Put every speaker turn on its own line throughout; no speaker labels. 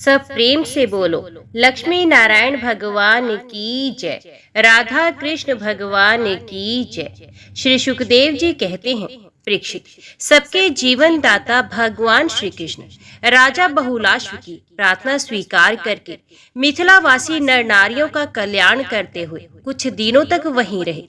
सब प्रेम से बोलो, लक्ष्मी नारायण भगवान की जय, राधा कृष्ण भगवान की जय। श्री सुखदेव जी कहते हैं, परीक्षित, सबके जीवन दाता भगवान श्री कृष्ण राजा बहुलाश्व की प्रार्थना स्वीकार करके मिथिलावासी नर नारियों का कल्याण करते हुए कुछ दिनों तक वहीं रहे।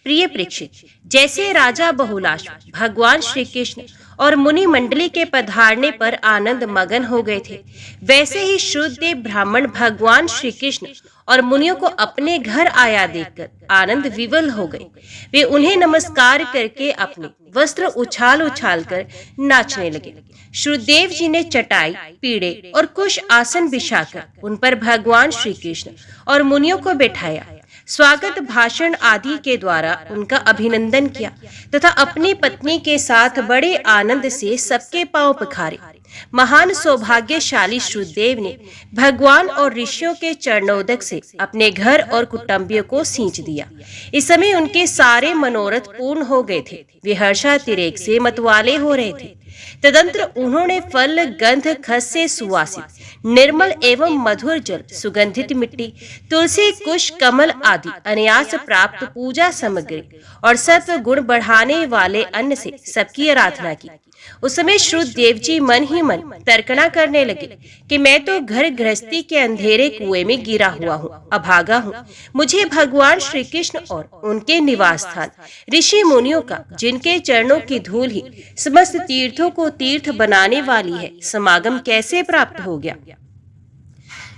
प्रिय परीक्षित, जैसे राजा बहुलाश्व भगवान श्री कृष्ण और मुनि मंडली के पधारने पर आनंद मगन हो गए थे, वैसे ही श्रुतदेव ब्राह्मण भगवान श्री कृष्ण और मुनियों को अपने घर आया देखकर आनंद विवल हो गए। वे उन्हें नमस्कार करके अपने वस्त्र उछाल उछाल कर नाचने लगे। श्रुतदेव जी ने चटाई, पीढ़े और कुश आसन बिछाकर उन पर भगवान श्री कृष्ण और मुनियों को बैठाया, स्वागत भाषण आदि के द्वारा उनका अभिनंदन किया तथा अपनी पत्नी के साथ बड़े आनंद से सबके पांव पखारे। महान सौभाग्यशाली श्रुतदेव ने भगवान और ऋषियों के चरणोदक से अपने घर और कुटुंबियों को सींच दिया। इस समय उनके सारे मनोरथ पूर्ण हो गए थे। वे हर्षातिरेक से मतवाले हो रहे थे। तदंतर उन्होंने फल, गंध, खस से सुवासित निर्मल एवं मधुर जल, सुगंधित मिट्टी, तुलसी, कुश, कमल आदि अनायास प्राप्त पूजा सामग्री और सत्व गुण बढ़ाने वाले अन्न से सबकी आराधना की। उस समय श्रुतदेव जी मन ही मन तर्कना करने लगे कि मैं तो घर गृहस्थी के अंधेरे कुएं में गिरा हुआ हूँ, अभागा हूँ। मुझे भगवान श्री कृष्ण और उनके निवास स्थान ऋषि मुनियों का, जिनके चरणों की धूल ही समस्त तीर्थों को तीर्थ बनाने वाली है, समागम कैसे प्राप्त हो गया।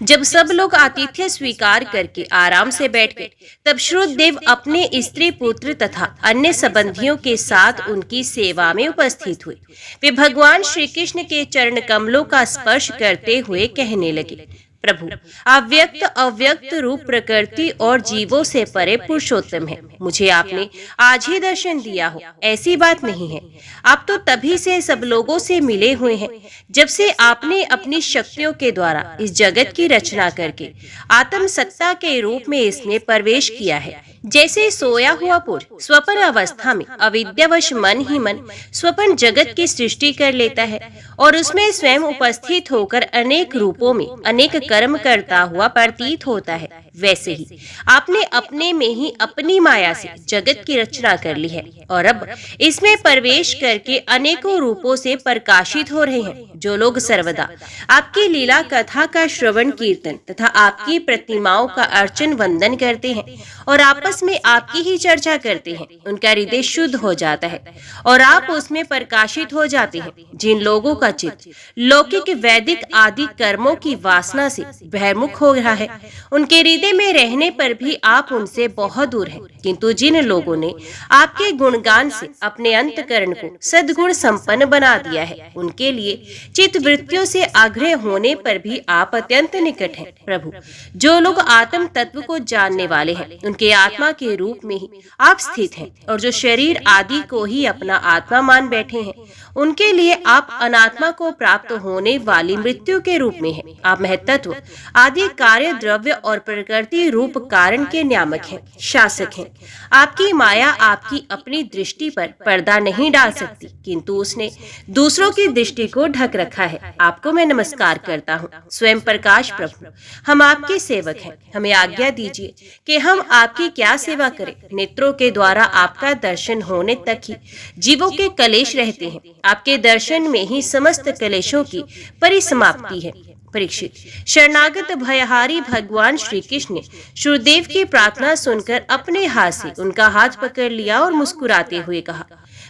जब सब लोग आतिथ्य स्वीकार करके आराम से बैठ गए, तब श्रुतदेव अपने स्त्री, पुत्र तथा अन्य संबंधियों के साथ उनकी सेवा में उपस्थित हुए। वे भगवान श्री कृष्ण के चरण कमलों का स्पर्श करते हुए कहने लगे, प्रभु, आप व्यक्त अव्यक्त रूप, प्रकृति और जीवों से परे पुरुषोत्तम है। मुझे आपने आज ही दर्शन दिया हो ऐसी बात नहीं है। आप तो तभी से सब लोगों से मिले हुए हैं जब से आपने अपनी शक्तियों के द्वारा इस जगत की रचना करके आत्म सत्ता के रूप में इसमें प्रवेश किया है। जैसे सोया हुआ पुरुष स्वप्न अवस्था में अविद्यावश मन ही मन स्वप्न जगत की सृष्टि कर लेता है और उसमें स्वयं उपस्थित होकर अनेक रूपों में अनेक कर्म करता हुआ प्रतीत होता है, वैसे ही आपने अपने में ही अपनी माया से जगत की रचना कर ली है और अब इसमें प्रवेश करके अनेकों रूपों से प्रकाशित हो रहे हैं। जो लोग सर्वदा आपकी लीला कथा का श्रवण, कीर्तन तथा आपकी प्रतिमाओं का अर्चन वंदन करते हैं और आपस में आपकी ही चर्चा करते हैं, उनका हृदय शुद्ध हो जाता है और आप उसमें प्रकाशित हो जाते हैं। जिन लोगों का चित्त लौकिक, वैदिक आदि कर्मों की वासना से बहिर्मुख हो रहा है, उनके हृदय में रहने पर भी आप उनसे बहुत दूर हैं। किंतु जिन लोगों ने आपके गुणगान से अपने अंतकरण को सद्गुण संपन्न बना दिया है, उनके लिए चित्त वृत्तियों से आग्रह होने पर भी आप अत्यंत निकट हैं। प्रभु, जो लोग आत्म तत्व को जानने वाले हैं, उनके आत्मा के रूप में ही आप स्थित हैं और जो शरीर आदि को ही अपना आत्मा मान बैठे हैं, उनके लिए आप अनात्मा को प्राप्त होने वाली मृत्यु के रूप में हैं। आप महत्त्व आदि कार्य, द्रव्य और प्रकृति रूप कारण के नियामक हैं, शासक हैं। आपकी माया आपकी अपनी दृष्टि पर पर्दा नहीं डाल सकती, किंतु उसने दूसरों की दृष्टि को ढक रखा है। आपको मैं नमस्कार करता हूँ, स्वयं प्रकाश प्रभु। हम आपके सेवक हैं, हमें आज्ञा दीजिए कि हम आपकी क्या सेवा करें। नेत्रों के द्वारा आपका दर्शन होने तक ही जीवों के कलेश रहते हैं। आपके दर्शन में ही समस्त कलेशों की परिसमाप्ति है। परीक्षित, शरणागत भयहारी भगवान श्री कृष्ण ने श्रुतदेव की प्रार्थना सुनकर अपने हाथ से उनका हाथ पकड़ लिया और मुस्कुराते हुए कहा।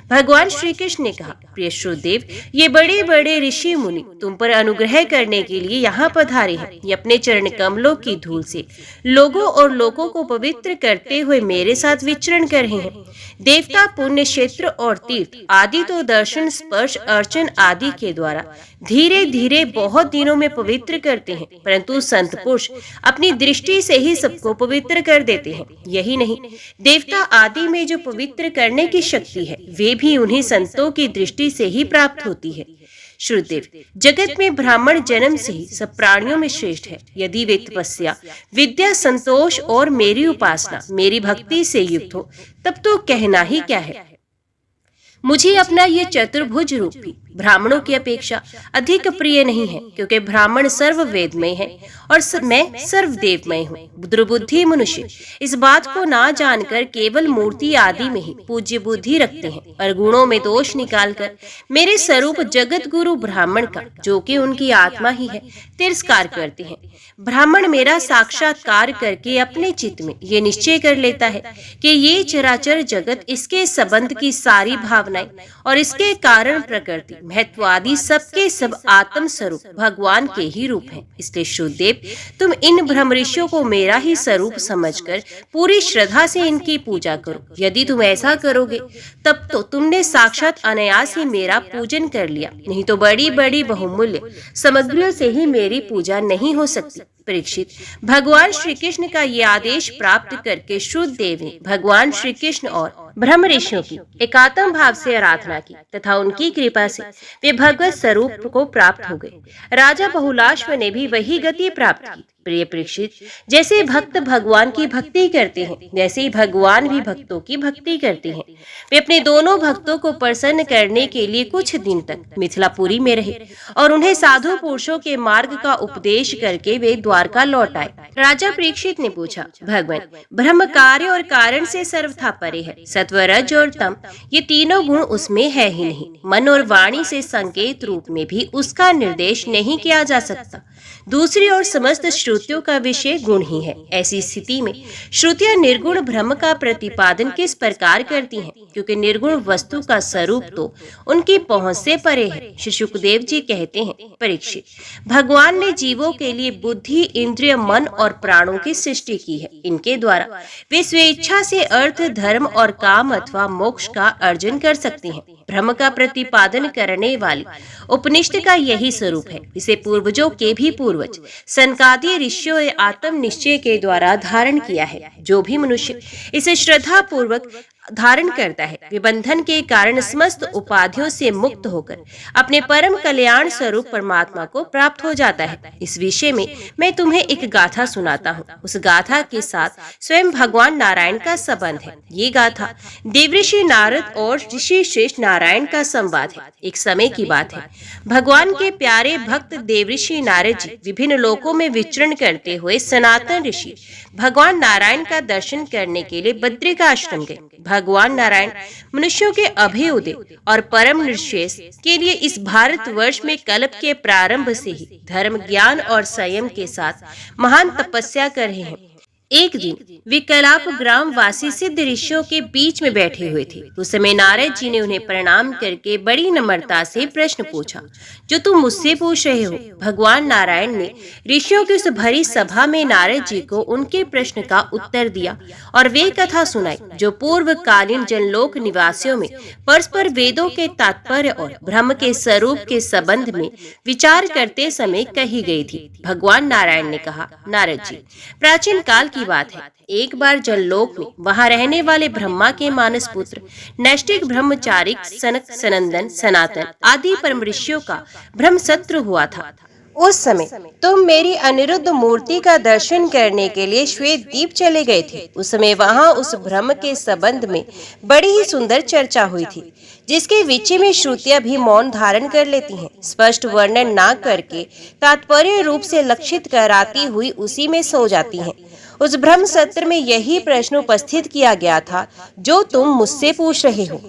भगवान श्री कृष्ण ने कहा, प्रिय श्रुतदेव, ये बड़े बड़े ऋषि मुनि तुम पर अनुग्रह करने के लिए यहाँ पधारे हैं। ये अपने चरण कमलों की धूल से लोगों और लोगों को पवित्र करते हुए मेरे साथ विचरण कर रहे हैं। देवता, पुण्य क्षेत्र और तीर्थ आदि तो दर्शन, स्पर्श, अर्चन आदि के द्वारा धीरे धीरे बहुत दिनों में पवित्र करते हैं, परंतु संत पुरुष अपनी दृष्टि से ही सबको पवित्र कर देते हैं। यही नहीं, देवता आदि में जो पवित्र करने की शक्ति है, वे भी उन्हीं संतों की दृष्टि से ही प्राप्त होती है। श्रुतदेव, जगत में ब्राह्मण जन्म से ही सब प्राणियों में श्रेष्ठ है। यदि वे तपस्या, विद्या, संतोष और मेरी उपासना, मेरी भक्ति से युक्त हो, तब तो कहना ही क्या है। मुझे अपना ये चतुर्भुज रूप भी ब्राह्मणों की अपेक्षा अधिक प्रिय नहीं है, क्योंकि ब्राह्मण सर्ववेदमय है और मैं सर्वदेवमय हूँ। दुर्बुद्धि मनुष्य इस बात को ना जानकर केवल मूर्ति आदि में ही पूज्य बुद्धि रखते हैं और गुणों में दोष निकालकर मेरे स्वरूप जगत गुरु ब्राह्मण का, जो कि उनकी आत्मा ही है, तिरस्कार करते हैं। ब्राह्मण मेरा साक्षात्कार करके अपने चित्त में ये निश्चय कर लेता है कि ये चराचर जगत, इसके संबंध की सारी भावनाएं और इसके कारण प्रकृति, महत्व आदि सबके सब आत्म स्वरूप भगवान के ही रूप हैं। इसलिए शुद्धदेव, तुम इन ब्रह्म ऋषियों को मेरा ही स्वरूप समझकर पूरी श्रद्धा से इनकी पूजा करो। यदि तुम ऐसा करोगे तब तो तुमने साक्षात अनायास ही मेरा पूजन कर लिया, नहीं तो बड़ी बड़ी बहुमूल्य सामग्रियों से ही मेरी पूजा नहीं हो सकती। परीक्षित, भगवान श्री कृष्ण का ये आदेश प्राप्त करके शुद्धदेव ने भगवान श्री कृष्ण और ब्रह्म ऋषियों की एकात्म भाव से आराधना की तथा उनकी कृपा से वे भगवत स्वरूप को प्राप्त हो गए। राजा बहुलाश्व ने भी वही गति प्राप्त की। प्रिय परीक्षित, जैसे भक्त भगवान की भक्ति करते हैं, वैसे ही भगवान भी भक्तों की भक्ति करते हैं। वे अपने दोनों भक्तों को प्रसन्न करने के लिए कुछ दिन तक मिथिलापुरी में रहे और उन्हें साधु पुरुषों के मार्ग का उपदेश करके वे द्वारका लौट आए। राजा परीक्षित ने पूछा, भगवान, ब्रह्म कार्य और कारण से सर्वथा परे है। सत्व, रज और तम, ये तीनों गुण उसमें है ही नहीं। मन और वाणी से संकेत रूप में भी उसका निर्देश नहीं किया जा सकता। दूसरी ओर समस्त श्रुतियों का विषय गुण ही है। ऐसी स्थिति में श्रुतियां निर्गुण ब्रह्म का प्रतिपादन किस प्रकार करती हैं, क्योंकि निर्गुण वस्तु का स्वरूप तो उनकी पहुंच से परे है। श्री सुखदेव जी कहते हैं, परीक्षित, भगवान ने जीवों के लिए बुद्धि, इंद्रिय, मन और प्राणों की सृष्टि की है। इनके द्वारा वे स्वेच्छा से अर्थ, धर्म और काम अथवा मोक्ष का अर्जन कर सकते हैं। ब्रह्म का प्रतिपादन करने वाली उपनिषद का यही स्वरूप है। इसे पूर्वजों के भी पूर्वज सनकादि ऋषियों ने आत्म निश्चय के द्वारा धारण किया है। जो भी मनुष्य इसे श्रद्धा पूर्वक धारण करता है, वे बंधन के कारण समस्त उपाधियों से मुक्त होकर अपने परम कल्याण स्वरूप परमात्मा को प्राप्त हो जाता है। इस विषय में मैं तुम्हें एक गाथा सुनाता हूँ। उस गाथा के साथ स्वयं भगवान नारायण का संबंध है। ये गाथा देवऋषि नारद और ऋषि श्रेष्ठ नारायण का संवाद है। एक समय की बात है, भगवान के प्यारे भक्त देवऋषि नारद जी विभिन्न लोकों में विचरण करते हुए सनातन ऋषि भगवान नारायण का दर्शन करने के लिए बद्रिका आश्रम गए। भगवान नारायण मनुष्यों के अभ्युदय और परम निर्शेष के लिए इस भारतवर्ष में कल्प के प्रारंभ से ही धर्म, ज्ञान और संयम के साथ महान तपस्या कर रहे हैं। एक दिन वे कलाप ग्राम वासी सिद्ध ऋषियों के बीच में बैठे हुए थे। उस समय नारद जी ने उन्हें प्रणाम करके बड़ी नम्रता से प्रश्न पूछा, जो तुम मुझसे पूछ रहे हो। भगवान नारायण ने ऋषियों की उस भरी सभा में नारद जी को उनके प्रश्न का उत्तर दिया और वे कथा सुनाई, जो पूर्व कालीन जनलोक निवासियों में परस्पर वेदों के तात्पर्य और ब्रह्म के स्वरूप के संबंध में विचार करते समय कही गई थी। भगवान नारायण ने कहा, नारद जी, प्राचीन काल की बात है, एक बार जनलोक में वहां रहने वाले ब्रह्मा के मानस पुत्र नैष्ठिक ब्रह्मचारिक सनक, सनंदन, सनातन आदि परम ऋषियों का ब्रह्म सत्र हुआ था। उस समय तुम मेरी अनिरुद्ध मूर्ति का दर्शन करने के लिए श्वेत द्वीप चले गए थे। उस समय वहां उस ब्रह्म के संबंध में बड़ी ही सुंदर चर्चा हुई थी, जिसके विषय में श्रुतियां भी मौन धारण कर लेती हैं। स्पष्ट वर्णन ना करके तात्पर्य रूप से लक्षित कराती हुई उसी में सो जाती हैं। उस ब्रह्म सत्र में यही प्रश्न उपस्थित किया गया था जो तुम मुझसे पूछ रहे हो।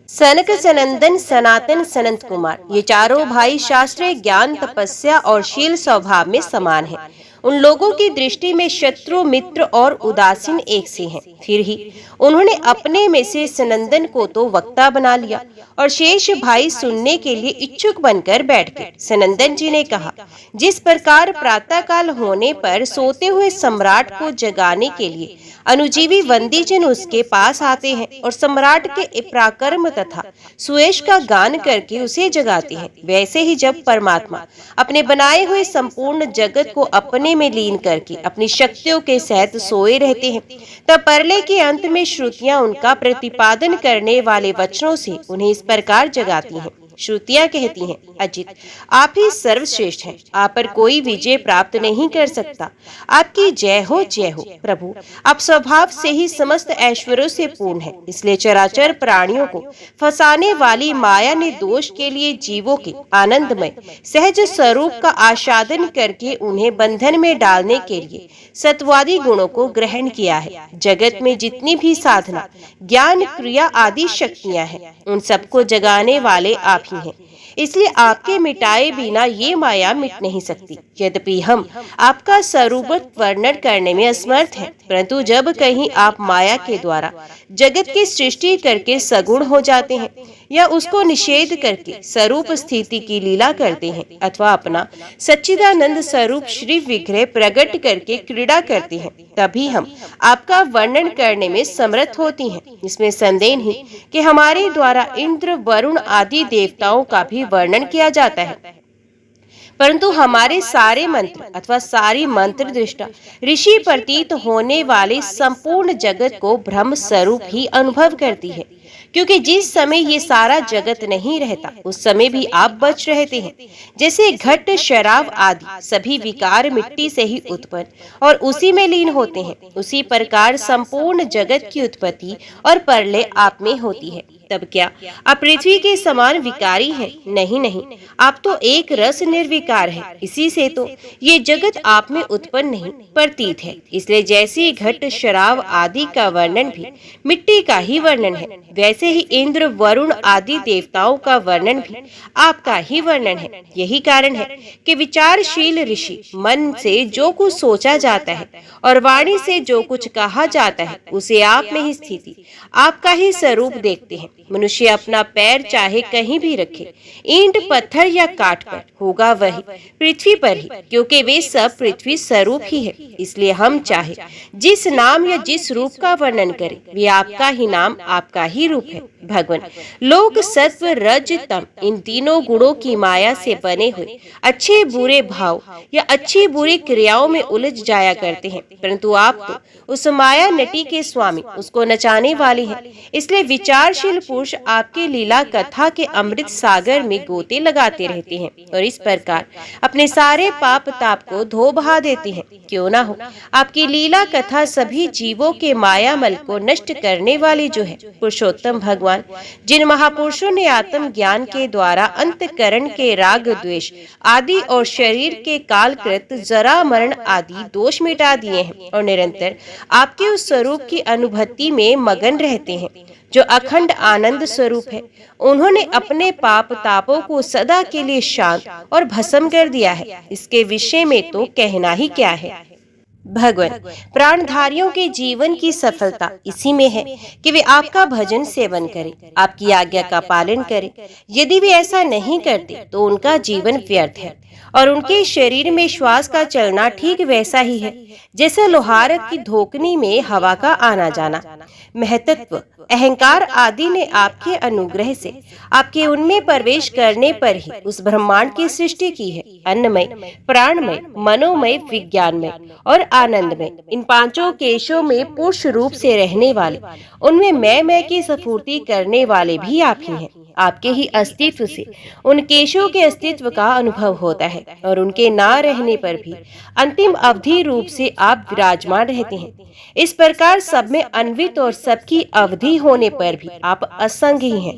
सनक, सनंदन, सनातन, सनंत कुमार, ये चारों भाई शास्त्रीय ज्ञान, तपस्या और शील स्वभाव में समान हैं। उन लोगों की दृष्टि में शत्रु, मित्र और उदासीन एक से हैं। फिर ही उन्होंने अपने में से सनंदन को तो वक्ता बना लिया और शेष भाई सुनने के लिए इच्छुक बनकर बैठ गए। सनंदन जी ने कहा, जिस प्रकार प्रातः काल होने पर सोते हुए सम्राट को जगाने के लिए अनुजीवी वंदीजन उसके पास आते हैं और सम्राट के पराक्रम तथा सुयश का गान करके उसे जगाते हैं, वैसे ही जब परमात्मा अपने बनाए हुए संपूर्ण जगत को अपने में लीन करके अपनी शक्तियों के सहित सोए रहते हैं, तब परलय के अंत में श्रुतियां उनका प्रतिपादन करने वाले वचनों से उन्हें इस प्रकार जगाती हैं। श्रुतियां कहती हैं, अजित आप ही सर्वश्रेष्ठ हैं, आप पर कोई विजय प्राप्त नहीं कर सकता। आपकी जय हो प्रभु। आप स्वभाव से ही समस्त ऐश्वर्यों से पूर्ण है, इसलिए चराचर प्राणियों को फंसाने वाली माया ने दोष के लिए जीवों के आनंदमय सहज स्वरूप का आस्वादन करके उन्हें बंधन में डालने के लिए सत्वादी गुणों को ग्रहण किया है। जगत में जितनी भी साधना, ज्ञान, क्रिया आदि शक्तियां हैं, उन सबको जगाने वाले आप ही हैं। इसलिए आपके मिटाए बिना ये माया मिट नहीं सकती। यद्यपि हम आपका स्वरूप वर्णन करने में असमर्थ हैं, परंतु जब कहीं आप माया के द्वारा जगत की सृष्टि करके सगुण हो जाते हैं या उसको निषेध करके स्वरूप स्थिति की लीला करते हैं अथवा अपना सच्चिदानंद स्वरूप श्री विग्रह प्रकट करके क्रीड़ा करते हैं, तभी हम आपका वर्णन करने में समर्थ होती हैं। इसमें संदेह नहीं कि हमारे द्वारा इंद्र, वरुण आदि देवताओं का भी वर्णन किया जाता है, परंतु हमारे सारे मंत्र अथवा सारी मंत्र दृष्टा ऋषि प्रतीत होने वाले संपूर्ण जगत को ब्रह्म स्वरूप ही अनुभव करती है, क्योंकि जिस समय ये सारा जगत नहीं रहता उस समय भी आप बच रहते हैं। जैसे घट, शराब आदि सभी विकार मिट्टी से ही उत्पन्न और उसी में लीन होते हैं, उसी प्रकार संपूर्ण जगत की उत्पत्ति और प्रलय आप में होती है। तब क्या आप पृथ्वी के समान विकारी हैं? नहीं, आप तो एक रस निर्विकार है। इसी से तो ये जगत आप में उत्पन्न नहीं प्रतीत है। इसलिए जैसे घट, शराब आदि का वर्णन भी मिट्टी का ही वर्णन है, वैसे ही इंद्र, वरुण आदि देवताओं का वर्णन भी आपका ही वर्णन है। यही कारण है कि विचारशील ऋषि मन से जो कुछ सोचा जाता है और वाणी से जो कुछ कहा जाता है उसे आप में ही स्थिति, आपका ही स्वरूप देखते हैं। मनुष्य अपना पैर चाहे कहीं भी रखे, ईंट, पत्थर या काठ पर, होगा वही पृथ्वी पर ही, क्योंकि वे सब पृथ्वी स्वरूप ही है। इसलिए हम चाहे जिस नाम या जिस रूप का वर्णन करें, वे आपका ही नाम, आपका ही रूप है। भगवान लोक, सत्व, रज, तम इन तीनों गुणों की माया से बने हुए अच्छे बुरे भाव या अच्छी बुरी क्रियाओं में उलझ जाया करते हैं, परंतु आप तो उस माया नटी के स्वामी, उसको नचाने वाले हैं। इसलिए विचारशील पुरुष आपके लीला कथा के अमृत सागर में गोते लगाते रहते हैं और इस प्रकार अपने सारे पाप ताप को धो बहा देते हैं। क्यों ना हो आपकी लीला कथा सभी जीवों के माया मल को नष्ट करने वाली जो है पुरुषोत्तम भगवान, जिन महापुरुषों ने आत्म ज्ञान के द्वारा अंतकरण के राग, द्वेष आदि और शरीर के कालकृत, जरा, मरण आदि दोष मिटा दिए हैं और निरंतर आपके उस स्वरूप की अनुभूति में मगन रहते हैं जो अखंड आनंद स्वरूप है। उन्होंने अपने पाप तापों को सदा के लिए शांत और भस्म कर दिया है। इसके विषय में तो कहना ही क्या है। भगवान प्राणधारियों के जीवन की सफलता इसी में है कि वे आपका भजन सेवन करें, आपकी आज्ञा का पालन करें। यदि वे ऐसा नहीं करते तो उनका जीवन व्यर्थ है और उनके शरीर में श्वास का चलना ठीक वैसा ही है जैसे लोहार की धोकनी में हवा का आना जाना। महतत्व, अहंकार आदि ने आपके अनुग्रह से आपके उनमें प्रवेश करने पर ही उस ब्रह्मांड की सृष्टि की है। अन्नमय, प्राणमय, मनोमय, विज्ञानमय और आनंदमय इन पांचों केशों में पुरुष रूप से रहने वाले, उनमें मैं की स्फूर्ति करने वाले भी आप ही हैं। आपके ही अस्तित्व से उन केशों के अस्तित्व का अनुभव होता है और उनके ना रहने पर भी अंतिम अवधि रूप से आप विराजमान रहते हैं। इस प्रकार सब में अन्वित और सबकी अवधि होने पर भी आप असंग ही हैं,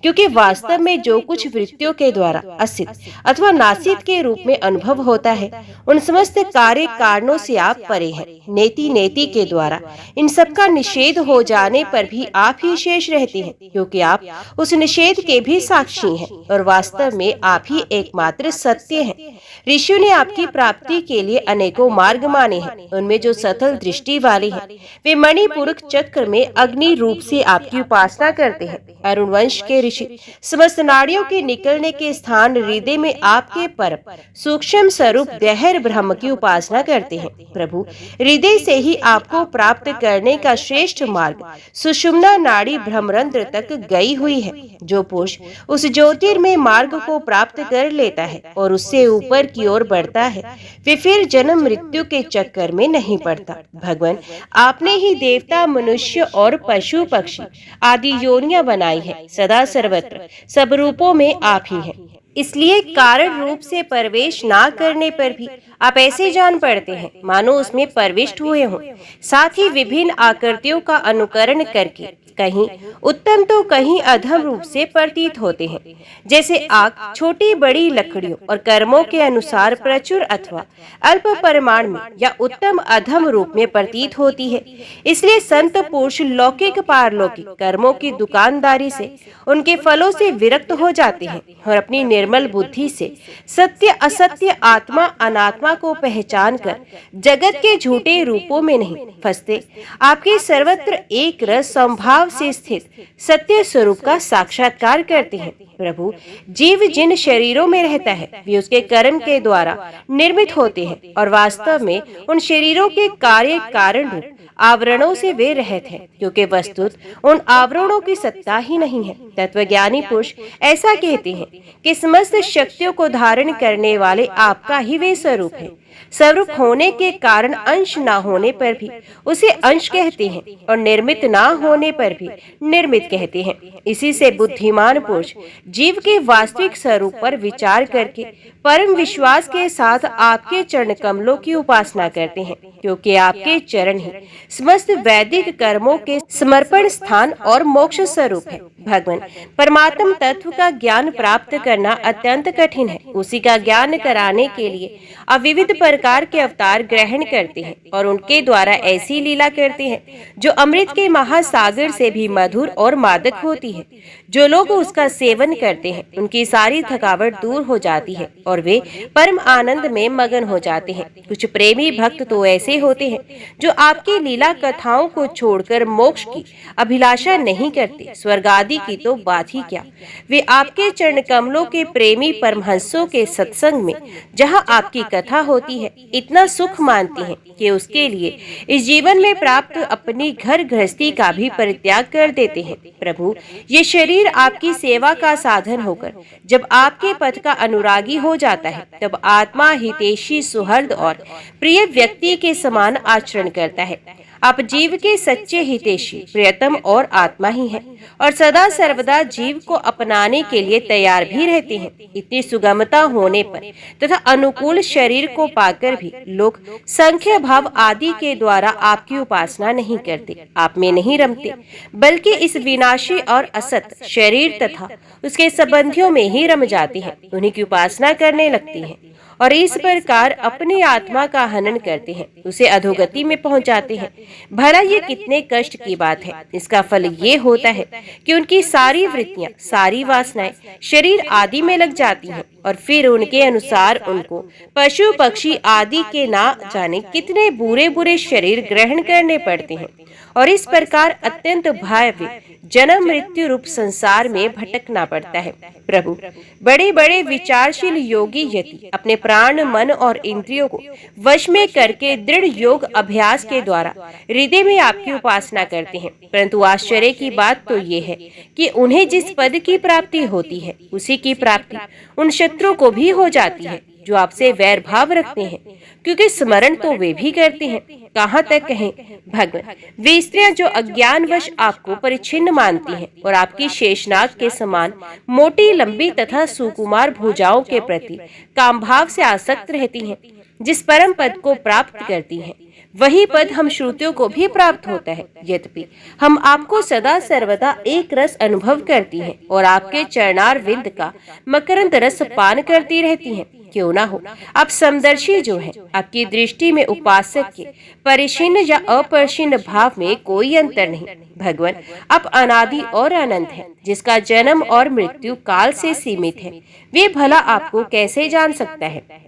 क्योंकि वास्तव में जो कुछ वृत्तियों के द्वारा असित अथवा नासित के रूप में अनुभव होता है, उन समस्त कार्य कारणों से आप परे हैं। नेति नेति के द्वारा इन सब का निषेध हो जाने पर भी आप ही शेष रहते हैं, क्योंकि आप उस निषेध के भी साक्षी हैं और वास्तव में आप ही एकमात्र सत्य हैं। ऋषियों ने आपकी प्राप्ति के लिए अनेकों मार्ग माने हैं। उनमें जो सतल दृष्टि वाले हैं वे मणिपुर चक्र में अग्नि रूप से आपकी उपासना करते हैं। अरुण वंश के ऋषि समस्त नाड़ियों के निकलने के स्थान हृदय में आपके परम सूक्ष्म स्वरूप देहर ब्रह्म की उपासना करते हैं। प्रभु हृदय से ही आपको प्राप्त करने का श्रेष्ठ मार्ग सुषुम्ना नाड़ी ब्रह्मरंध्र तक गई हुई है, जो पुरुष उस ज्योतिर्मय मार्ग को प्राप्त कर लेता है और उससे ऊपर की ओर बढ़ता है, वे फिर जन्म मृत्यु के चक्कर में नहीं पड़ता। भगवान, आपने ही देवता, मनुष्य और पशु पक्षी आदि योनियां बनाई है। सदा सर्वत्र सब रूपों में आप ही हैं। इसलिए कारण रूप से प्रवेश ना करने पर भी आप ऐसे जान पड़ते हैं मानो उसमें प्रविष्ट हुए हों। साथ ही विभिन्न आकृतियों का अनुकरण करके कहीं उत्तम तो कहीं अधम रूप से प्रतीत होते हैं। जैसे आग छोटी बड़ी लकड़ियों और कर्मों के अनुसार प्रचुर अथवा अल्प परिमाण में या उत्तम अधम रूप में प्रतीत होती है। इसलिए संत पुरुष लौकिक पारलौकिक कर्मों की दुकानदारी से, उनके फलों से विरक्त हो जाते हैं और अपनी निर्मल बुद्धि से सत्य असत्य, आत्मा अनात्मा को पहचान कर जगत के झूठे रूपों में नहीं फंसते। आपके सर्वत्र एक रस संभाव से स्थित सत्य स्वरूप का साक्षात्कार करते हैं। प्रभु, जीव जिन शरीरों में रहता है वे उसके कर्म के द्वारा निर्मित होते हैं और वास्तव में उन शरीरों के कार्य कारण रूप आवरणों से वे रहित हैं, क्योंकि वस्तुत उन आवरणों की सत्ता ही नहीं है। तत्वज्ञानी पुरुष ऐसा कहते हैं कि समस्त शक्तियों को धारण करने वाले आपका ही वे स्वरूप है। स्वरूप होने के कारण अंश ना होने पर भी उसे अंश कहते हैं और निर्मित ना होने पर भी निर्मित कहते हैं। इसी से बुद्धिमान पुरुष जीव के वास्तविक स्वरूप पर विचार करके परम विश्वास के साथ आपके चरण कमलों की उपासना करते हैं, क्योंकि आपके चरण ही समस्त वैदिक कर्मों के समर्पण स्थान और मोक्ष स्वरूप है। भगवान, परमात्म तत्व का ज्ञान प्राप्त करना अत्यंत कठिन है। उसी का ज्ञान कराने के लिए आप विविध प्रकार के अवतार ग्रहण करते हैं और उनके द्वारा ऐसी लीला करते हैं जो अमृत के महासागर से भी मधुर और मादक होती है। जो लोग उसका सेवन करते हैं उनकी सारी थकावट दूर हो जाती है और वे परम आनंद में मगन हो जाते हैं। कुछ प्रेमी भक्त तो ऐसे होते हैं जो आपकी लीला कथाओं को छोड़कर मोक्ष की अभिलाषा नहीं करते, स्वर्ग आदि की तो बात ही क्या। वे आपके चरण कमलों के प्रेमी परमहंसों के सत्संग में, जहाँ आपकी कथा होती है, इतना सुख मानते हैं कि उसके लिए इस जीवन में प्राप्त अपनी घर गृहस्थी का भी परित्याग कर देते हैं। प्रभु, ये शरीर आपकी सेवा का साधन होकर जब आपके पथ का अनुरागी हो जाता है, तब आत्मा हितैषी, सुहृद और प्रिय व्यक्ति के समान आचरण करता है। आप जीव के सच्चे हितैषी, प्रियतम और आत्मा ही हैं और सदा सर्वदा जीव को अपनाने के लिए तैयार भी रहते हैं। इतनी सुगमता होने पर तथा अनुकूल शरीर को पाकर भी लोग संख्या भाव आदि के द्वारा आपकी उपासना नहीं करते, आप में नहीं रमते, बल्कि इस विनाशी और असत शरीर तथा उसके संबंधियों में ही रम जाते हैं, उन्हीं की उपासना करने लगती हैं और इस प्रकार अपनी आत्मा का हनन करते हैं, उसे अधोगति में पहुंचाते हैं। भला ये कितने कष्ट की बात है। इसका फल ये होता है कि उनकी सारी वृत्तियां, सारी वासनाएं शरीर आदि में लग जाती हैं और फिर उनके अनुसार उनको पशु पक्षी आदि के ना जाने कितने बुरे बुरे शरीर ग्रहण करने पड़ते हैं और इस प्रकार अत्यंत भयावह जन्म मृत्यु रूप संसार में भटकना पड़ता है। प्रभु, बड़े बड़े विचारशील योगी यति अपने प्राण, मन और इंद्रियों को वश में करके दृढ़ योग अभ्यास के द्वारा हृदय में आपकी उपासना करते हैं, परंतु आश्चर्य की बात तो ये है कि उन्हें जिस पद की प्राप्ति होती है उसी की प्राप्ति उन शत्रु को भी हो जाती है जो आपसे वैर भाव रखते हैं, क्योंकि स्मरण तो वे भी करते हैं। कहाँ तक कहें भगवान, वे स्त्रियां जो अज्ञानवश आपको परिच्छिन्न मानती हैं और आपकी शेषनाग के समान मोटी लंबी तथा सुकुमार भुजाओं के प्रति कामभाव से आसक्त रहती हैं, जिस परम पद को प्राप्त करती हैं वही पद हम श्रुतियों को भी प्राप्त होता है। यद्यपि हम आपको सदा सर्वदा एक रस अनुभव करती हैं और आपके चरणार विंद का मकरंद रस पान करती रहती हैं। क्यों ना हो, आप समदर्शी जो हैं, आपकी दृष्टि में उपासक के परिच्छिन्न या अपरिच्छिन्न भाव में कोई अंतर नहीं। भगवान, आप अनादि और अनंत हैं, जिसका जन्म और मृत्यु काल से सीमित है, वे भला आपको कैसे जान सकता है।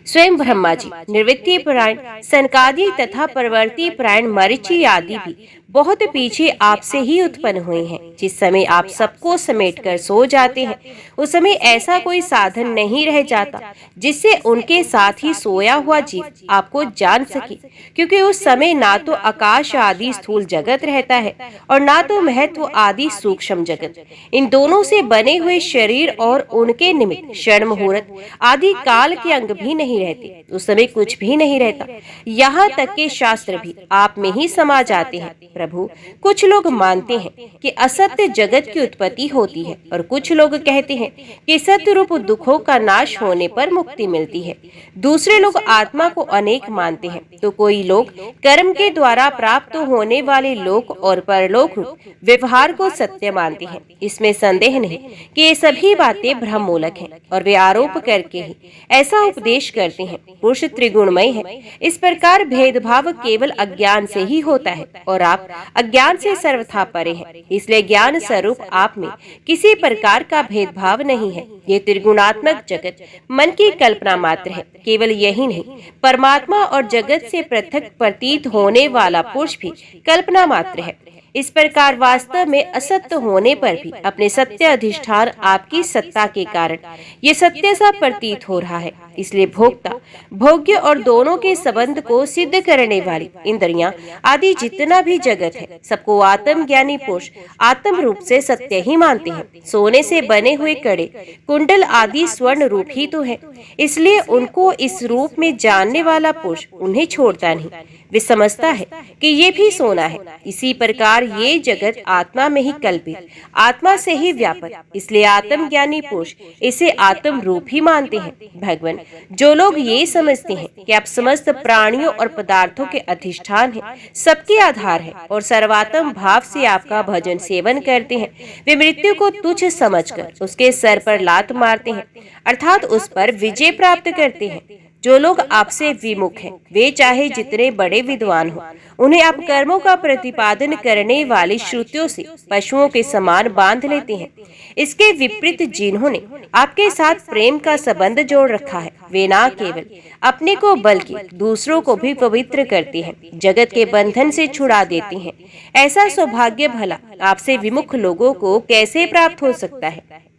स्वयं ब्रह्मा जी, निवृत्ति परायण सनकादि तथा परवर्ती परायण मरीचि आदि भी बहुत पीछे आपसे ही उत्पन्न हुए हैं। जिस समय आप सबको समेटकर सो जाते हैं, उस समय ऐसा कोई साधन नहीं रह जाता जिससे उनके साथ ही सोया हुआ जीव आपको जान सके, क्योंकि उस समय ना तो आकाश आदि स्थूल जगत रहता है और ना तो महत्व आदि सूक्ष्म जगत। इन दोनों से बने हुए शरीर और उनके निमित्त क्षण मुहूर्त आदि काल के अंग भी नहीं रहते। उस समय कुछ भी नहीं रहता। यहाँ तक के शास्त्र भी आप में ही समा जाते हैं। प्रभु, कुछ लोग मानते हैं कि असत्य जगत की उत्पत्ति होती है और कुछ लोग कहते हैं कि सत्य रूप दुखों का नाश होने पर मुक्ति मिलती है। दूसरे लोग आत्मा को अनेक मानते हैं, तो कोई लोग कर्म के द्वारा प्राप्त होने वाले लोक और परलोक रूप व्यवहार को सत्य मानते हैं। इसमें संदेह नहीं कि ये सभी बातें भ्रम मूलक हैं और वे आरोप करके ही ऐसा उपदेश करते हैं। पुरुष त्रिगुणमय है। इस प्रकार भेदभाव केवल अज्ञान से ही होता है और आप अज्ञान से सर्वथा परे हैं। इसलिए ज्ञान स्वरूप आप में किसी प्रकार का भेदभाव नहीं है। ये त्रिगुणात्मक जगत मन की कल्पना मात्र है। केवल यही नहीं, परमात्मा और जगत से पृथक प्रतीत होने वाला पुरुष भी कल्पना मात्र है। इस प्रकार वास्तव में असत्य होने पर भी अपने सत्य अधिष्ठान आपकी सत्ता के कारण ये सत्य सा प्रतीत हो रहा है। इसलिए भोक्ता, भोग्य और दोनों के संबंध को सिद्ध करने वाली इंद्रियां आदि जितना भी जगत है, सबको आत्मज्ञानी पुरुष आत्म रूप से सत्य ही मानते हैं। सोने से बने हुए कड़े, कुंडल आदि स्वर्ण रूप ही तो है। इसलिए उनको इस रूप में जानने वाला पुरुष उन्हें छोड़ता नहीं। वे समझता है कि ये भी सोना है। इसी प्रकार ये जगत आत्मा में ही कल्पित, आत्मा से ही व्यापक, इसलिए आत्मज्ञानी पुरुष इसे आत्म रूप ही मानते हैं। भगवान, जो लोग ये समझते हैं कि आप समस्त प्राणियों और पदार्थों के अधिष्ठान हैं, सबके आधार है और सर्वात्म भाव से आपका भजन सेवन करते हैं, वे मृत्यु को तुच्छ समझकर उसके सर पर लात मारते हैं, अर्थात उस पर विजय प्राप्त करते हैं। जो लोग आपसे विमुख हैं, वे चाहे जितने बड़े विद्वान हो, उन्हें आप कर्मों का प्रतिपादन करने वाली श्रुतियों से पशुओं के समान बांध लेते हैं। इसके विपरीत जिन्होंने आपके साथ प्रेम का संबंध जोड़ रखा है, वे न केवल अपने को बल्कि दूसरों को भी पवित्र करते हैं, जगत के बंधन से छुड़ा देते हैं। ऐसा सौभाग्य भला आपसे विमुख लोगों को कैसे प्राप्त हो सकता है?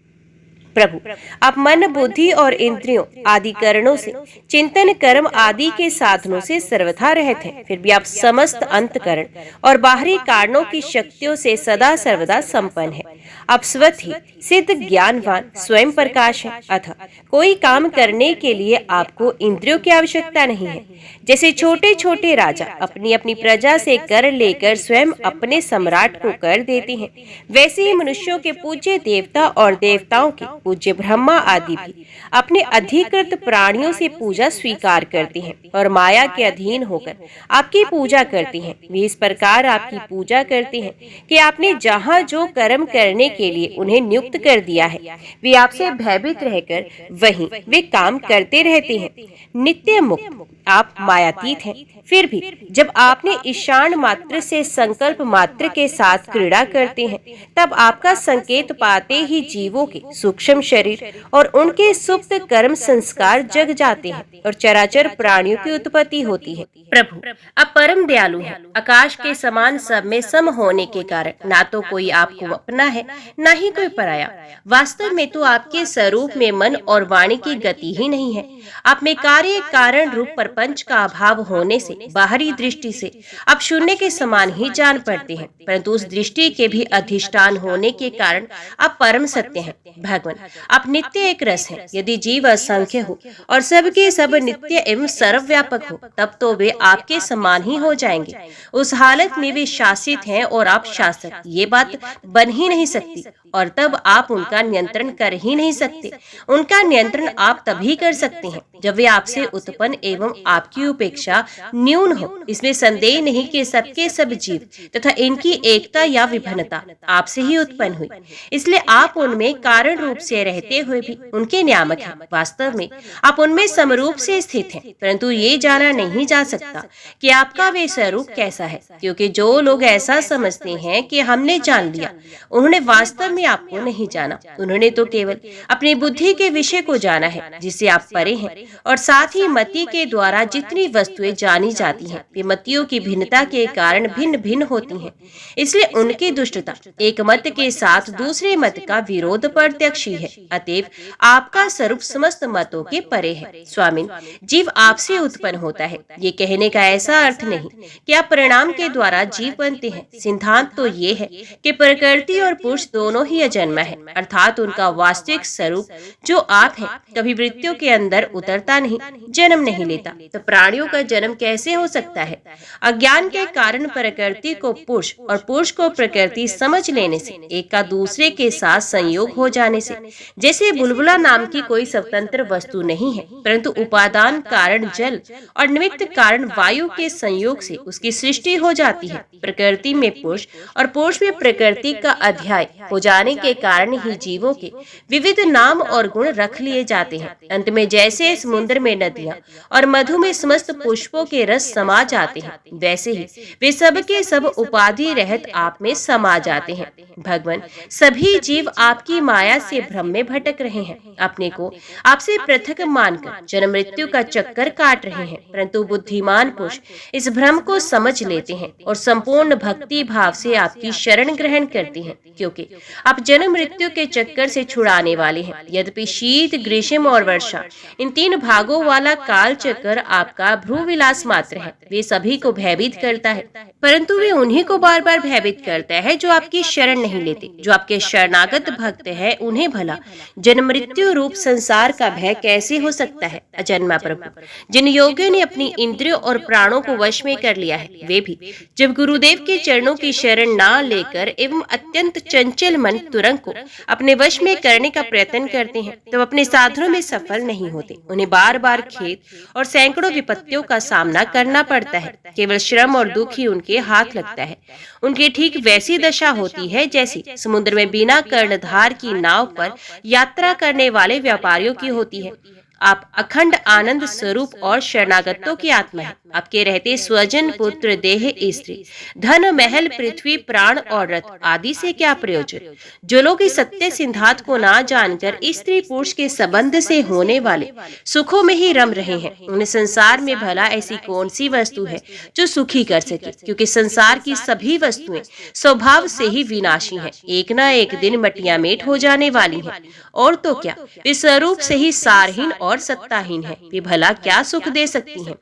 प्रभु, आप मन, बुद्धि और इंद्रियों आदि कारणों से, चिंतन, कर्म आदि के साधनों से सर्वथा रहित हैं, फिर भी आप समस्त अंतकरण और बाहरी कारणों की शक्तियों से सदा सर्वदा संपन्न है। आप स्वतः ही सिद्ध ज्ञानवान स्वयं प्रकाश है। अतः कोई काम करने के लिए आपको इंद्रियों की आवश्यकता नहीं है। जैसे छोटे छोटे राजा अपनी अपनी प्रजा से कर लेकर स्वयं अपने सम्राट को कर देते हैं, वैसे ही मनुष्यों के पूज्य देवता और देवताओं के पूज्य ब्रह्मा आदि भी अपने अधिकृत प्राणियों से पूजा स्वीकार करते हैं और माया के अधीन होकर आपकी पूजा करते हैं। वे इस प्रकार आपकी पूजा करते हैं कि आपने जहाँ जो कर्म करने के लिए उन्हें नियुक्त कर दिया है, वे आपसे भयभीत रहकर वहीं वे काम करते रहते हैं। नित्य मुक्त आप मायातीत हैं, फिर भी जब आपने ईशान मात्र से संकल्प मात्र के साथ क्रीड़ा करते हैं, तब आपका संकेत पाते ही जीवों के सूक्ष्म शरीर और उनके सुप्त कर्म संस्कार जग जाते हैं और चराचर प्राणियों की उत्पत्ति होती है। प्रभु, आप परम दयालु हैं। आकाश के समान सब में सम होने के कारण ना तो कोई आपको अपना है, ना ही कोई पराया। वास्तव में तो आपके स्वरूप में मन और वाणी की गति ही नहीं है। आप में कार्य कारण रूप प्रपंच का अभाव होने से बाहरी दृष्टि से आप शून्य के समान ही जान पड़ते हैं, परंतु उस दृष्टि के भी अधिष्ठान होने के कारण आप परम सत्य हैं। भगवान, आप नित्य एक रस हैं। यदि जीव असंख्य हो और सबके सब नित्य एवं सर्वव्यापक हो, तब तो वे आपके समान ही हो जाएंगे। उस हालत में वे शासित हैं और आप शासक, ये बात बन ही नहीं सकती और तब आप उनका नियंत्रण कर ही नहीं सकते। उनका नियंत्रण आप तभी कर सकते हैं जब वे आपसे उत्पन्न एवं आपकी उपेक्षा न्यून हो। इसमें संदेह नहीं कि सबके सब जीव तथा इनकी एकता या विभिन्नता आपसे ही उत्पन्न हुई, इसलिए आप उनमें कारण रूप से से रहते हुए भी उनके नियामक हैं। वास्तव में आप उनमें समरूप से स्थित हैं, परंतु ये जाना नहीं जा सकता कि आपका वे स्वरूप कैसा है, क्योंकि जो लोग ऐसा समझते हैं कि हमने जान लिया, उन्होंने वास्तव में आपको नहीं जाना। उन्होंने तो केवल अपनी बुद्धि के विषय को जाना है जिससे आप परे हैं, और साथ ही मति के द्वारा जितनी वस्तुएं जानी जाती हैं वे मतियों की भिन्नता के कारण भिन्न भिन्न होती हैं। इसलिए उनकी दुष्टता एक मत के साथ दूसरे मत का विरोध प्रत्यक्ष ही है। अतएव आपका स्वरूप समस्त मतों के परे है। स्वामिन, जीव आपसे उत्पन्न होता है, ये कहने का ऐसा अर्थ नहीं कि आप परिणाम के द्वारा जीव बनते हैं। सिद्धांत तो ये है कि प्रकृति और पुरुष दोनों ही अजन्मा है, अर्थात उनका वास्तविक स्वरूप जो आप है कभी मृत्यु के अंदर उतरता नहीं, जन्म नहीं लेता। तो प्राणियों का जन्म कैसे हो सकता है? अज्ञान के कारण प्रकृति को पुरुष और पुरुष को प्रकृति समझ लेने से, एक का दूसरे के साथ संयोग हो जाने से। जैसे बुलबुला नाम की कोई स्वतंत्र वस्तु नहीं है, परंतु उपादान कारण जल और निमित्त कारण वायु के संयोग से उसकी सृष्टि हो जाती है। प्रकृति में पुरुष और पुरुष में प्रकृति का अध्याय हो जाने के कारण ही जीवों के विविध नाम और गुण रख लिए जाते हैं। अंत में जैसे समुद्र में नदियां और मधु में समस्त पुष्पों के रस समा जाते हैं, वैसे ही वे सब के सब उपाधि रहित आप में समा जाते हैं। भगवान, सभी जीव आपकी माया से भ्रम में भटक रहे हैं, अपने को आपसे पृथक मानकर जन्म मृत्यु का चक्कर काट रहे हैं, परंतु बुद्धिमान पुरुष इस भ्रम को समझ लेते हैं और संपूर्ण भक्ति भाव से आपकी शरण ग्रहण करते हैं, क्योंकि आप जन्म मृत्यु के चक्कर से छुड़ाने वाले हैं। यद्यपि शीत, ग्रीष्म और वर्षा इन तीन भागों वाला काल चक्कर आपका भ्रूविलास मात्र है, वे सभी को भयभीत करता है, परंतु वे उन्हीं को बार बार भयभीत करता है जो आपकी शरण नहीं लेते। जो आपके शरणागत भक्त है, उन्हें भला जन्म मृत्यु रूप संसार का भय कैसे हो सकता है? अजन्मा प्रभु, जिन योगियों ने अपनी इंद्रियों और प्राणों को वश में कर लिया है, वे भी जब गुरुदेव के चरणों की शरण ना लेकर एवं अत्यंत चंचल मन तुरंग को अपने वश में करने का प्रयत्न करते हैं, तब अपने साधनों में सफल नहीं होते। उन्हें बार बार खेद और सैकड़ों विपत्तियों का सामना करना पड़ता है। केवल श्रम और दुख ही उनके हाथ लगता है। उनकी ठीक वैसी दशा होती है जैसी समुद्र में बिना कर्णधार की नाव पर यात्रा करने वाले व्यापारियों की होती है। आप अखंड आनंद स्वरूप और शरणागतों की आत्मा है। आपके रहते स्वजन, पुत्र, देह, स्त्री, धन, महल, पृथ्वी, प्राण और रथ आदि से क्या प्रयोजन? जो लोग इस सत्य सिद्धांत को ना जानकर स्त्री पुरुष के संबंध से होने वाले सुखों में ही रम रहे हैं, उन्हें संसार में भला ऐसी कौन सी वस्तु है जो सुखी कर सके? क्योंकि संसार की सभी वस्तुएं स्वभाव से ही विनाशी हैं, एक न एक दिन मटिया मेट हो जाने वाली हैं। और तो क्या, वे स्वरूप से ही सारहीन और सत्ताहीन है, वे भला क्या सुख दे सकती हैं?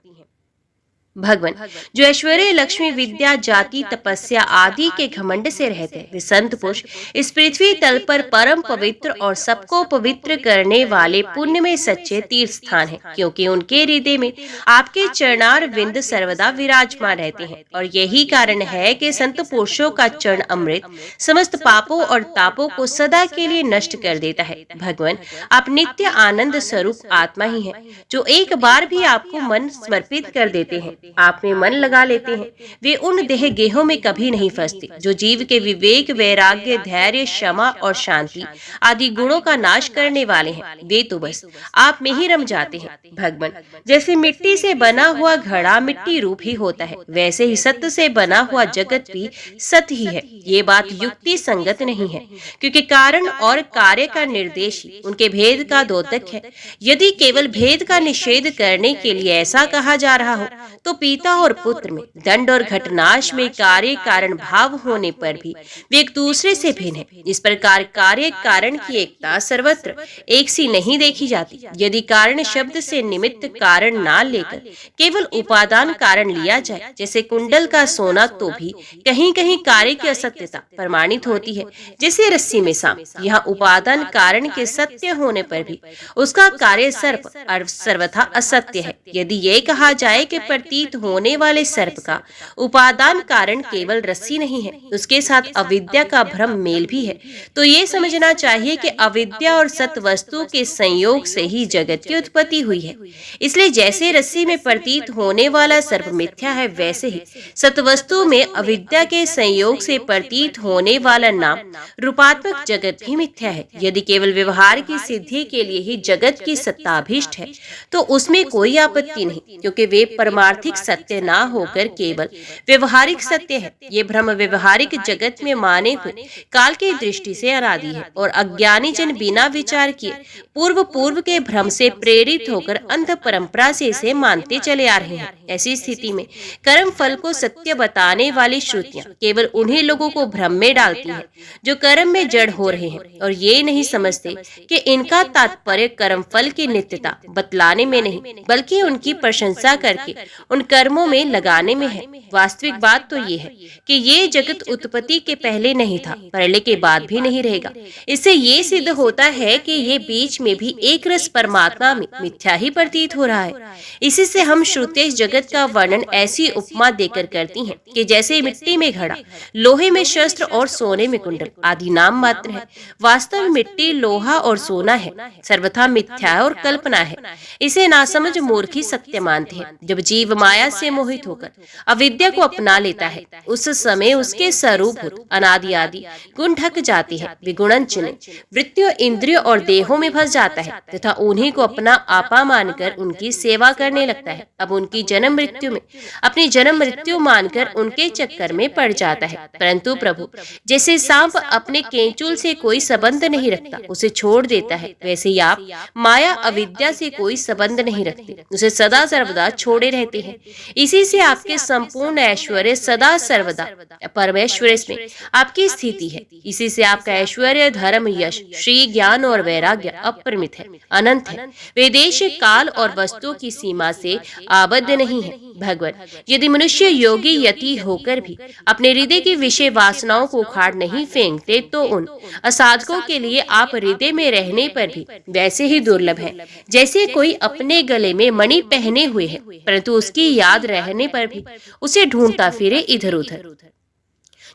भगवान, जो ऐश्वर्य, लक्ष्मी, विद्या, जाति, तपस्या आदि के घमंड से रहते हैं, वे संत पुरुष इस पृथ्वी तल पर परम पवित्र और सबको पवित्र करने वाले पुण्य में सच्चे तीर्थ स्थान है, क्योंकि उनके हृदय में आपके चरणार विंद सर्वदा विराजमान रहते हैं। और यही कारण है कि संत पुरुषों का चरण अमृत समस्त पापों और तापों को सदा के लिए नष्ट कर देता है। भगवान, आप नित्य आनंद स्वरूप आत्मा ही है, जो एक बार भी आपको मन समर्पित कर देते हैं, आप में मन लगा लेते हैं। वे उन देह गेहों में कभी नहीं फंसते जो जीव के विवेक, वैराग्य, धैर्य, क्षमा और शांति आदि गुणों का नाश करने वाले हैं। वे तो बस आप में ही रम जाते हैं। भगवान, जैसे मिट्टी से बना हुआ घड़ा मिट्टी रूप ही होता है, वैसे ही सत्य से बना हुआ जगत भी सत्य ही है। ये बात युक्ति संगत नहीं है, क्योंकि कारण और कार्य का निर्देश ही उनके भेद का द्योतक है। यदि केवल भेद का निषेध करने के लिए ऐसा कहा जा रहा हो, तो पिता और पुत्र में, दंड और घटनाश में कार्य कारण भाव होने पर भी वे एक दूसरे से भिन्न है। इस प्रकार कार्य कारण की एकता सर्वत्र एक सी नहीं देखी जाती। यदि कारण शब्द से निमित्त कारण ना लेकर केवल उपादान कारण लिया जाए, जैसे कुंडल का सोना, तो भी कहीं कहीं कार्य की असत्यता प्रमाणित होती है। जैसे रस्सी में सांप, यहाँ उपादान कारण के सत्य होने पर भी उसका कार्य सर्प सर्वथा असत्य है। यदि ये कहा जाए कि प्रतीक प्रतीत होने वाले सर्प का उपादान कारण केवल रस्सी नहीं है, उसके साथ अविद्या का भ्रम मेल भी है। तो ये समझना चाहिए कि अविद्या और सत वस्तु के संयोग से ही जगत की उत्पत्ति हुई है। इसलिए जैसे रस्सी में प्रतीत होने वाला सर्प मिथ्या है, वैसे ही सतवस्तु में अविद्या के संयोग से प्रतीत होने वाला नाम रूपात्मक जगत भी मिथ्या है। यदि केवल व्यवहार की सिद्धि के लिए ही जगत की सत्ताभीष्ट है तो उसमें कोई आपत्ति नहीं, क्योंकि वे परमार्थिक सत्य ना होकर केवल व्यवहारिक सत्य है। ये भ्रम व्यवहारिक जगत में माने हुए काल की दृष्टि से अनादि है और अज्ञानी जन बिना विचार किए पूर्व के भ्रम से प्रेरित होकर अंध परंपरा से इसे मानते चले आ रहे हैं। ऐसी स्थिति में कर्म फल को सत्य बताने वाली श्रुतियां केवल उन्हीं लोगों को भ्रम में डालती हैं जो कर्म में जड़ हो रहे हैं और ये नहीं समझते कि इनका तात्पर्य कर्म फल की नित्यता बतलाने में नहीं, बल्कि उनकी प्रशंसा करके उन कर्मों में लगाने में है। वास्तविक बात तो ये है कि ये जगत उत्पत्ति के पहले नहीं था, प्रलय के बाद भी नहीं रहेगा। इससे ये सिद्ध होता है कि ये बीच में भी एक रस परमात्मा में मिथ्या ही प्रतीत हो रहा है। इसी से हम श्रुति जगत का वर्णन ऐसी उपमा देकर करती हैं कि जैसे मिट्टी में घड़ा, लोहे में शस्त्र और सोने में कुंडल आदि नाम मात्र है। वास्तव में मिट्टी, लोहा और सोना है, सर्वथा मिथ्या और कल्पना है। इसे नासमझ मूर्खी सत्य मानते हैं। जब जीव माया से मोहित होकर अविद्या को अपना लेता है, उस समय उसके स्वरूप अनादि आदि गुण ढक जाती है। विगुणन चिन्ह वृत्तियों, इंद्रियों और देहों में फंस जाता है तथा उन्हीं को अपना आपा मानकर उनकी सेवा करने लगता है। अब उनकी जन्म मृत्यु में अपनी जन्म मृत्यु मानकर उनके चक्कर में पड़ जाता है। परंतु प्रभु, जैसे सांप अपने केंचुल से कोई संबंध नहीं रखता, उसे छोड़ देता है, वैसे ही आप माया अविद्या से कोई संबंध नहीं रखते, उसे सदा सर्वदा छोड़े रहते हैं। इसी से आपके संपूर्ण ऐश्वर्य सदा सर्वदा परमेश्वर में आपकी स्थिति है। इसी से आपका ऐश्वर्य, धर्म, यश, श्री, ज्ञान और वैराग्य अपरिमित है, अनंत है। वे देश, काल और वस्तुओं की सीमा से आबद्ध नहीं है। भगवान, यदि मनुष्य योगी यति होकर भी अपने हृदय की विषय वासनाओं को उखाड़ नहीं फेंकते तो उन असाधकों के लिए आप हृदय में रहने पर भी वैसे ही दुर्लभ है जैसे कोई अपने गले में मणि पहने हुए है, परंतु उसकी याद रहने पर भी उसे ढूंढता फिरे इधर उधर।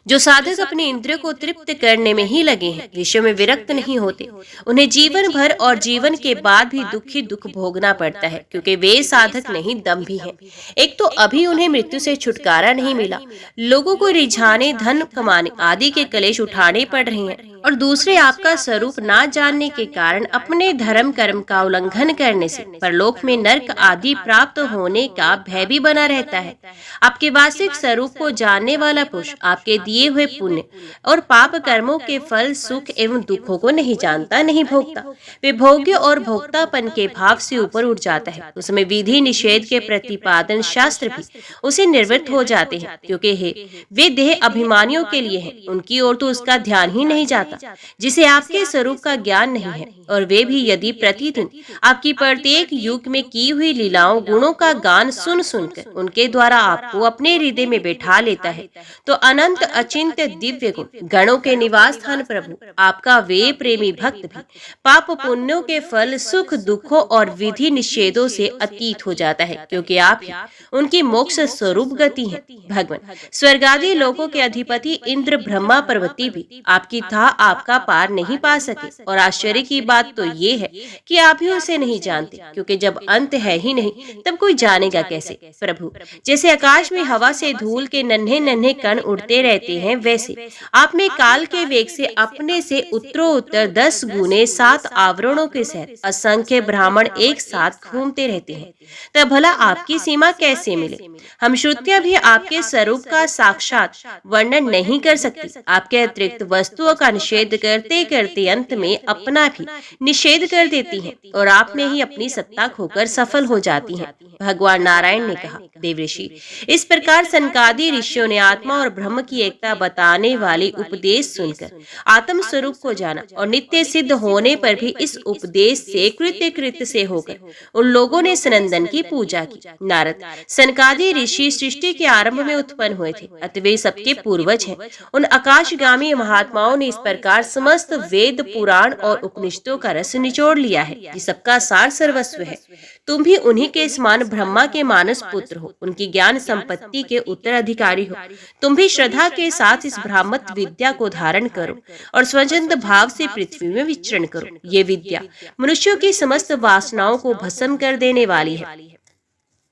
जो साधक अपने इंद्रियों को तृप्त करने में ही लगे हैं, विषयों में विरक्त नहीं होते, उन्हें जीवन भर और जीवन के बाद भी दुख भोगना पड़ता है, क्योंकि वे साधक नहीं, दम्भी हैं। एक तो अभी उन्हें मृत्यु से छुटकारा नहीं मिला, लोगों को रिझाने, धन कमाने आदि के कलेश उठाने पड़ रहे हैं, और दूसरे आपका स्वरूप ना जानने के कारण अपने धर्म कर्म का उल्लंघन करने से परलोक में नरक आदि प्राप्त होने का भय भी बना रहता है। आपके वास्तविक स्वरूप को जानने वाला पुरुष आपके दिए हुए पुण्य और पाप कर्मों के फल, सुख एवं दुखों को नहीं जानता, नहीं भोगता। वे भोग्य और भोक्तापन के भाव से ऊपर उठ जाता है। उसमें विधि निषेध के प्रतिपादन शास्त्र भी उसे निर्वृत्त हो जाते हैं, क्योंकि वे देह अभिमानियों के लिए हैं, उनकी ओर तो उसका ध्यान ही नहीं जाता, जिसे आपके स्वरूप का ज्ञान नहीं है। और वे भी यदि प्रतिदिन आपकी प्रत्येक युग में की हुई लीलाओं, गुणों का गान सुन सुनकर उनके द्वारा आपको अपने हृदय में बैठा लेता है, तो अनंत अचिंत्य दिव्य गुण गणों के निवास स्थान प्रभु आपका वे प्रेमी भक्त भी पाप पुण्यों के फल, सुख दुखों और विधि निषेधों से अतीत हो जाता है, क्योंकि आप ही उनकी मोक्ष स्वरूप गति है। भगवान, स्वर्ग आदि लोकों के अधिपति इंद्र, ब्रह्मा, पार्वती भी आपकी था आपका पार नहीं पा सके। और आश्चर्य की बात तो ये है कि आप ही उसे नहीं जानते, क्योंकि जब अंत है ही नहीं तब कोई जानेगा कैसे। प्रभु, जैसे आकाश में हवा से धूल के नन्हे नन्हे कण उड़ते रहते हैं, वैसे आप में काल के वेग से अपने से उत्तरोत्तर 10 गुने 7 आवरणों के सहित असंख्य ब्राह्मण एक साथ घूमते रहते हैं, तब भला आपकी सीमा कैसे मिले? हम श्रुतियां भी आपके स्वरूप का साक्षात वर्णन नहीं कर सकती। आपके अतिरिक्त वस्तुओं का निषेध करते करते अंत में अपना भी निषेध कर देती हैं और आप में ही अपनी सत्ता खोकर सफल हो जाती हैं। भगवान नारायण ने कहा, देवऋषि, इस प्रकार सनकादि ऋषियों ने आत्मा और ब्रह्म की एकता बताने वाली उपदेश सुनकर आत्म स्वरूप को जाना और नित्य सिद्ध होने पर भी इस उपदेश से कृत्य से होकर उन लोगों ने सनंदन की पूजा की। नारद, सनकादि आदि ऋषि सृष्टि के आरंभ में उत्पन्न हुए थे, अतः वे सबके पूर्वज हैं। उन आकाशगामी महात्माओं ने इस प्रकार समस्त वेद, पुराण और उपनिषदों का रस निचोड़ लिया है कि सबका सार सर्वस्व है। तुम भी उन्हीं के समान ब्रह्मा के मानस पुत्र हो, उनकी ज्ञान संपत्ति के उत्तराधिकारी हो। तुम भी श्रद्धा के साथ इस ब्राह्मण विद्या को धारण करो और स्वच्छंद भाव से पृथ्वी में विचरण करो। ये विद्या मनुष्यों की समस्त वासनाओं को भस्म कर देने वाली है।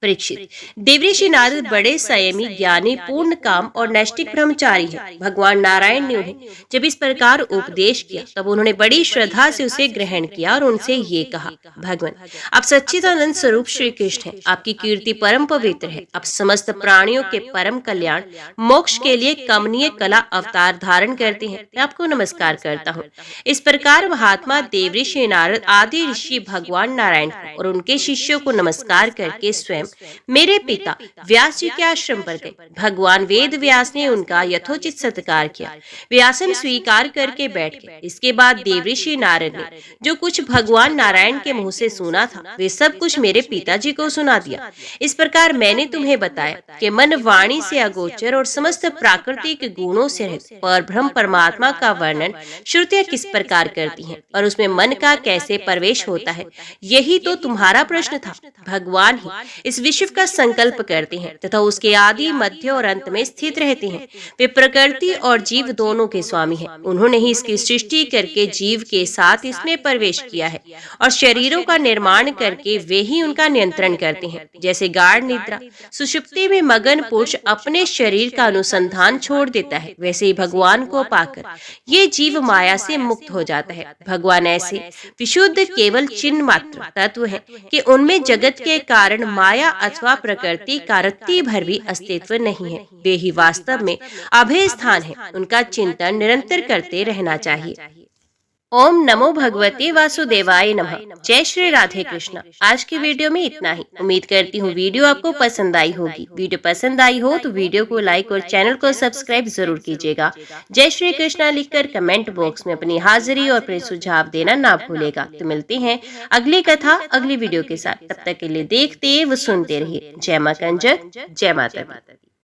परीक्षित, देवऋषि नारद बड़े संयमी, ज्ञानी, पूर्ण काम और नैष्ठिक ब्रह्मचारी हैं। भगवान नारायण ने उन्हें जब इस प्रकार उपदेश किया तब उन्होंने बड़ी श्रद्धा से उसे ग्रहण किया और उनसे ये कहा, भगवान, आप सच्चिदानंद स्वरूप श्री कृष्ण हैं। आपकी कीर्ति परम पवित्र है। आप समस्त प्राणियों के परम कल्याण, मोक्ष के लिए कमनीय कला अवतार धारण करते हैं। मैं आपको नमस्कार करता हूँ। इस प्रकार महात्मा देवऋषि नारद आदि ऋषि भगवान नारायण को और उनके शिष्यों को नमस्कार करके स्वयं मेरे पिता व्यास जी के आश्रम पर गए। भगवान वेद व्यास ने उनका यथोचित सत्कार किया। वे आसन स्वीकार करके बैठ गए। इसके बाद देवऋषि नारद ने जो कुछ भगवान नारायण के मुंह से सुना था वे सब कुछ मेरे पिताजी को सुना दिया। इस प्रकार मैंने तुम्हें बताया कि मन वाणी से अगोचर और समस्त प्राकृतिक गुणों से रहित परब्रह्म परमात्मा का वर्णन श्रुतियां किस प्रकार करती हैं और उसमें मन का कैसे प्रवेश होता है। यही तो तुम्हारा प्रश्न था। भगवान ही इस विश्व का संकल्प करते हैं तथा उसके आदि, मध्य और अंत में स्थित रहते हैं। वे प्रकृति और जीव दोनों के स्वामी हैं। उन्होंने ही इसकी सृष्टि करके जीव के साथ इसमें प्रवेश किया है और शरीरों का निर्माण करके वे ही उनका नियंत्रण करते हैं। जैसे गाढ़ निद्रा सुषुप्ति में मगन पुरुष अपने शरीर का अनुसंधान छोड़ देता है, वैसे ही भगवान को पाकर ये जीव माया से मुक्त हो जाता है। भगवान ऐसे विशुद्ध केवल चिन्ह मात्र तत्व है कि उनमें जगत के कारण माया अथवा प्रकृति का रत्ती भर भी अस्तित्व नहीं है। वे ही वास्तव में अभय स्थान है। उनका चिंतन निरंतर करते रहना चाहिए। ओम नमो भगवते वासुदेवाय नमः। जय श्री राधे कृष्ण। आज की वीडियो में इतना ही। उम्मीद करती हूँ वीडियो आपको पसंद आई होगी। वीडियो पसंद आई हो तो वीडियो को लाइक और चैनल को सब्सक्राइब जरूर कीजिएगा। जय श्री कृष्णा लिखकर कमेंट बॉक्स में अपनी हाजिरी और अपने सुझाव देना ना भूलेगा। तो मिलते हैं अगली कथा अगली वीडियो के साथ। तब तक के लिए देखते व सुनते रहिए। जय मां कंजर, जय माता दी।